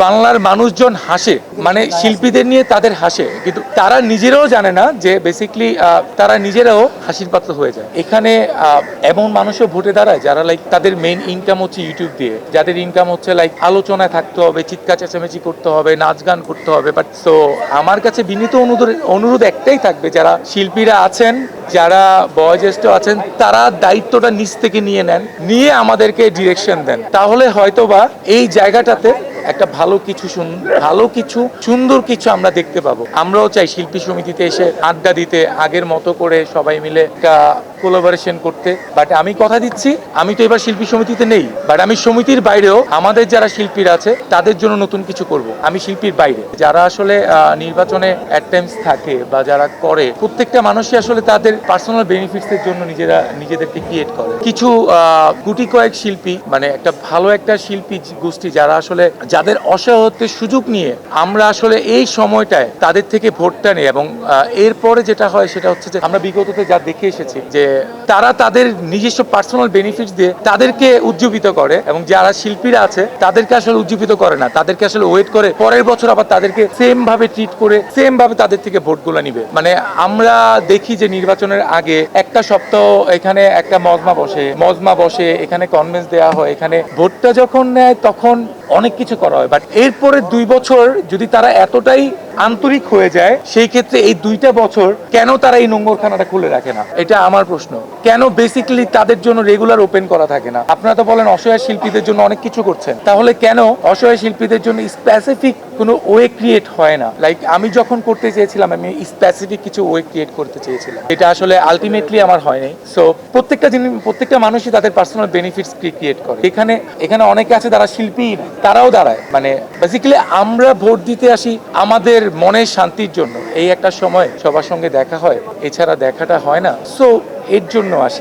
বাংলার মানুষজন হাসে, মানে শিল্পীদের নিয়ে তাদের হাসে, কিন্তু তারা নিজেরাও জানে না যে বেসিক্যালি তারা নিজেরাও হাসির পাত্র হয়ে যায় এখানে। এমন মানুষও ভোটে দাঁড়ায় যারা লাইক তাদের মেইন ইনকাম হচ্ছে ইউটিউব দিয়ে, যাদের ইনকাম হচ্ছে লাইক আলোচনায় থাকতে হবে, চিৎকার চেঁচামেচি করতে হবে, নাচ গান করতে হবে। বাট সো আমার কাছে বিনীত অনুরোধ একটাই থাকবে, যারা শিল্পীরা আছেন, যারা বয়োজ্যেষ্ঠ আছেন, তারা দায়িত্বটা নিজ থেকে নিয়ে নেন, নিয়ে আমাদেরকে ডিরেকশন দেন, তাহলে হয়তোবা এই জায়গাটাতে একটা ভালো কিছু সুন্দর কিছু আমরা দেখতে পাবো। আমরাও চাই শিল্পী সমিতিতে এসে আড্ডা দিতে, আগের মতো করে সবাই মিলে একটা কোলাবোরেশন করতে। বাট আমি কথা দিচ্ছি, আমি তো এবার শিল্পী সমিতিতে নেই, বাট আমি সমিতির বাইরেও আমাদের যারা শিল্পীরা আছে তাদের জন্য নতুন কিছু করব। আমি শিল্পীর বাইরে যারা আসলে নির্বাচনে অ্যাটেম্পটস থাকে বা যারা করে, প্রত্যেকটা মানুষই আসলে তাদের পার্সোনাল বেনিফিটসের জন্য নিজেদেরকে ক্রিয়েট করে। কিছু গুটি কয়েক শিল্পী, মানে একটা ভালো একটা শিল্পী গোষ্ঠী যারা আসলে যাদের অসহায়ত্বের সুযোগ নিয়ে আমরা আসলে এই সময়টায় তাদের থেকে ভোটটা নিই, এবং এরপরে যেটা হয় সেটা হচ্ছে যে আমরা বিগততে যা দেখে এসেছি যে তারা তাদের নিজস্ব পার্সোনাল বেনিফিটস দিয়ে তাদেরকে উজ্জীবিত করে, এবং যারা শিল্পীরা আছে তাদেরকে আসলে উজ্জীবিত করে না, তাদেরকে আসলে ওয়েট করে পরের বছর আবার তাদেরকে সেম ভাবে ট্রিট করে সেম ভাবে তাদের থেকে ভোটগুলো নিবে। মানে আমরা দেখি যে নির্বাচনের আগে একটা সপ্তাহ এখানে একটা মজমা বসে, এখানে কনভেন্স দেওয়া হয়, এখানে ভোটটা যখন নেয় তখন অনেক কিছু করা হয়। বাট এরপরে 2 বছর যদি তারা এতটাই আন্তরিক হয়ে যায়, সেই ক্ষেত্রে এই 2টা বছর কেন তারা এই নোংরখানাটা খুলে রাখে না, এটা আমার প্রশ্ন। কেন বেসিক্যালি তাদের জন্য রেগুলার ওপেন করা থাকে না? আপনারা তো বলেন অসহায় শিল্পীদের জন্য অনেক কিছু করছেন, তাহলে কেন অসহায় শিল্পীদের জন্য স্পেসিফিক কোনো ওয়ে ক্রিয়েট হয় না? লাইক আমি যখন করতে চেয়েছিলাম, আমি স্পেসিফিক কিছু ওয়ে ক্রিয়েট করতে চেয়েছিলাম, এটা আসলে আলটিমেটলি আমার হয় নাই। সো প্রত্যেকটা মানুষই তাদের পার্সোনাল বেনিফিটস ক্রিয়েট করে। এখানে অনেকে আছে যারা শিল্পী না, তারাও দাঁড়ায়। মানে বেসিক্যালি আমরা ভোট দিতে আসি আমাদের মনের শান্তির জন্য, এই একটা সময় সবার সঙ্গে দেখা হয়, এছাড়া দেখাটা হয় না। সো এর জন্য আসি।